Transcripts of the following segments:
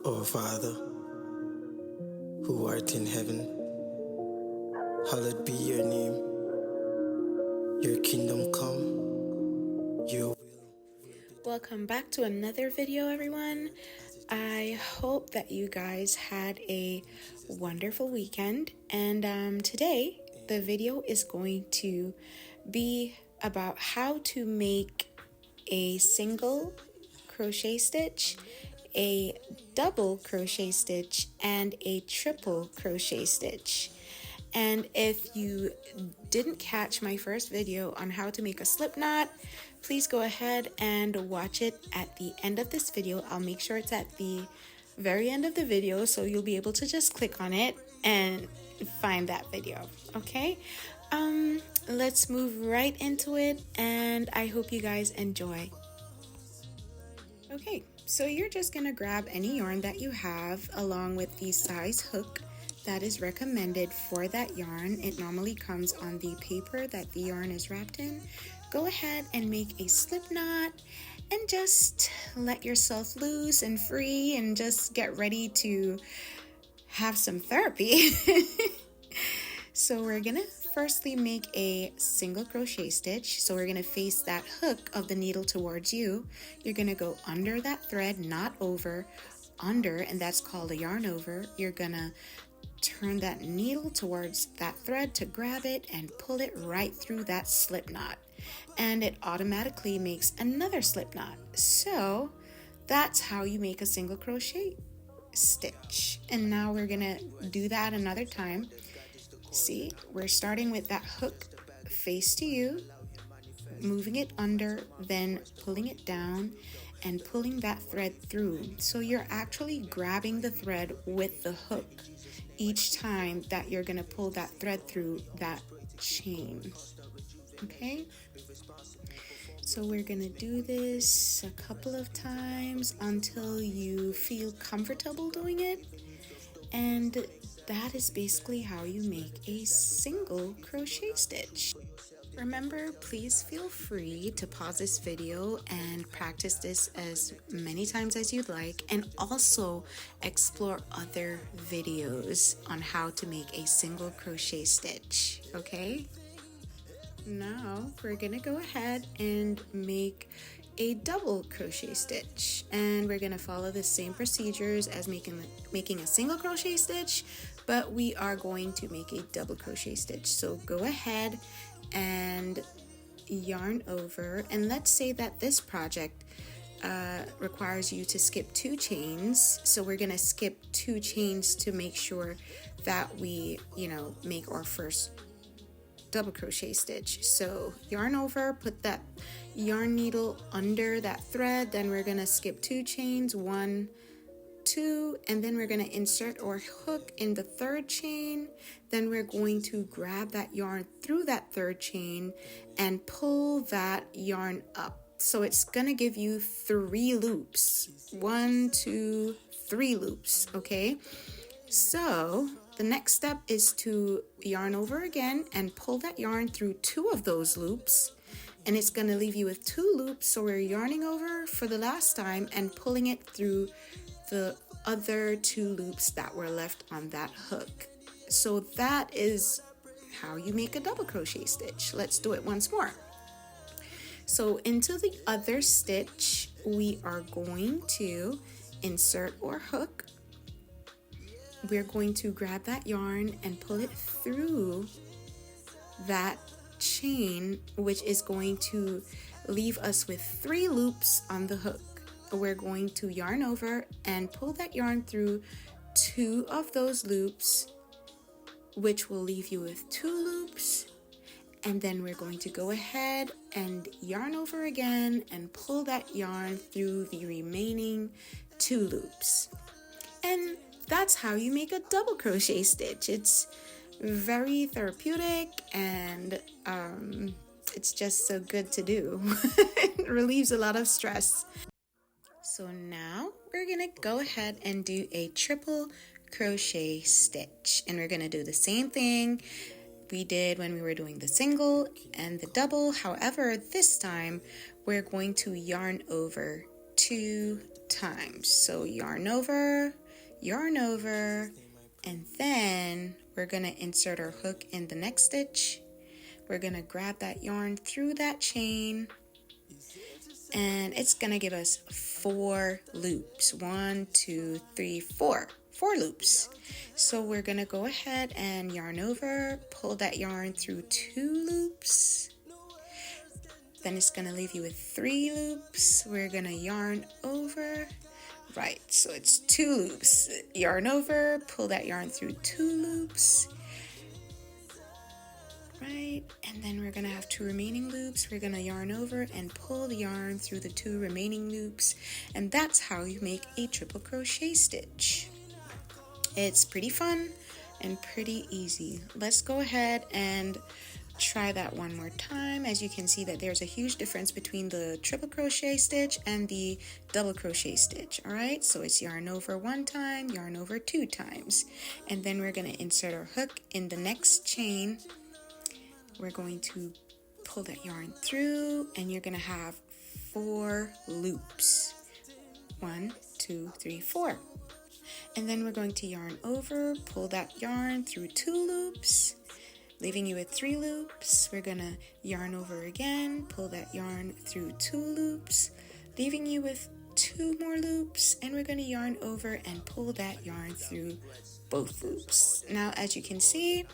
Our Father, who art in heaven, hallowed be your name. Your kingdom come, your will. Welcome back to another video, everyone. I hope that you guys had a wonderful weekend, and today the video is going to be about how to make a single crochet stitch, a double crochet stitch, and a triple crochet stitch. And if you didn't catch my first video on how to make a slip knot, please go ahead and watch it at the end of this video. I'll make sure it's at the very end of the video, so you'll be able to just click on it and find that video, okay? Let's move right into it, and I hope you guys enjoy. Okay, so you're just gonna grab any yarn that you have along with the size hook that is recommended for that yarn. It normally comes on the paper that the yarn is wrapped in. Go ahead and make a slip knot and just let yourself loose and free and just get ready to have some therapy. So we're gonna firstly make a single crochet stitch. So we're gonna face that hook of the needle towards you. You're gonna go under that thread, not over, under, and that's called a yarn over. You're gonna turn that needle towards that thread to grab it and pull it right through that slip knot, and it automatically makes another slip knot. So that's how you make a single crochet stitch. And now we're gonna do that another time. See, we're starting with that hook face to you, moving it under, then pulling it down and pulling that thread through. So you're actually grabbing the thread with the hook each time that you're gonna pull that thread through that chain. Okay, so we're gonna do this a couple of times until you feel comfortable doing it, and that is basically how you make a single crochet stitch. Remember, please feel free to pause this video and practice this as many times as you'd like, and also explore other videos on how to make a single crochet stitch, okay? Now we're gonna go ahead and make a double crochet stitch, and we're gonna follow the same procedures as making a single crochet stitch, but we are going to make a double crochet stitch. So go ahead and yarn over, and let's say that this project requires you to skip 2 chains, so we're gonna skip 2 chains to make sure that we make our first double crochet stitch. So yarn over, put that yarn needle under that thread, then we're gonna skip 2 chains, 1, 2, and then we're going to insert our hook in the 3rd chain. Then we're going to grab that yarn through that 3rd chain and pull that yarn up. So it's going to give you 3 loops. 1, 2, 3 loops, okay? So the next step is to yarn over again and pull that yarn through 2 of those loops, and it's going to leave you with 2 loops. So we're yarning over for the last time and pulling it through the other 2 loops that were left on that hook. So that is how you make a double crochet stitch. Let's do it once more. So into the other stitch, we are going to insert our hook. We're going to grab that yarn and pull it through that chain, which is going to leave us with 3 loops on the hook. We're going to yarn over and pull that yarn through 2 of those loops, which will leave you with 2 loops, and then we're going to go ahead and yarn over again and pull that yarn through the remaining 2 loops. And that's how you make a double crochet stitch. It's very therapeutic, and it's just so good to do. It relieves a lot of stress. So now we're gonna go ahead and do a triple crochet stitch, and we're gonna do the same thing we did when we were doing the single and the double. However, this time we're going to yarn over 2 times. So yarn over, and then we're going to insert our hook in the next stitch. We're going to grab that yarn through that chain, and it's going to give us 4 loops. 1, 2, 3, 4. 4 loops. So we're going to go ahead and yarn over, pull that yarn through 2 loops. Then it's going to leave you with 3 loops. We're going to yarn over. Right, so it's 2 loops. Yarn over, pull that yarn through 2 loops. Right, and then we're going to have 2 remaining loops. We're going to yarn over and pull the yarn through the 2 remaining loops. And that's how you make a triple crochet stitch. It's pretty fun and pretty easy. Let's go ahead and try that one more time. As you can see that there's a huge difference between the triple crochet stitch and the double crochet stitch. All right, so it's yarn over 1 time, yarn over 2 times, and then we're going to insert our hook in the next chain. We're going to pull that yarn through, and you're going to have 4 loops. 1, 2, 3, 4. And then we're going to yarn over, pull that yarn through 2 loops, leaving you with 3 loops. We're going to yarn over again, pull that yarn through 2 loops, leaving you with 2 more loops, and we're going to yarn over and pull that yarn through both loops. Now, as you can see,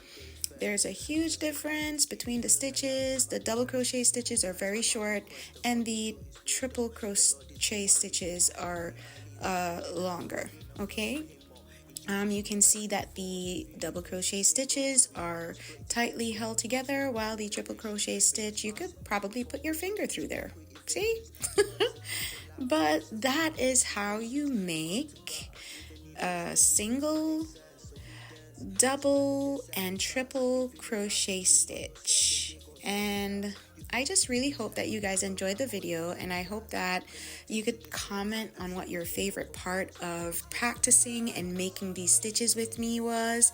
there's a huge difference between the stitches. The double crochet stitches are very short, and the triple crochet stitches are longer. Okay, you can see that the double crochet stitches are tightly held together, while the triple crochet stitch, you could probably put your finger through there. See? But that is how you make a single, double, and triple crochet stitch. And I just really hope that you guys enjoyed the video, and I hope that you could comment on what your favorite part of practicing and making these stitches with me was.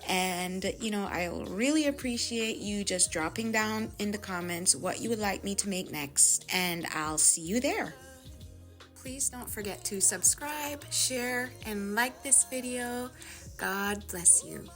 And I'll really appreciate you just dropping down in the comments what you would like me to make next, and I'll see you there. Please don't forget to subscribe, share, and like this video. God bless you.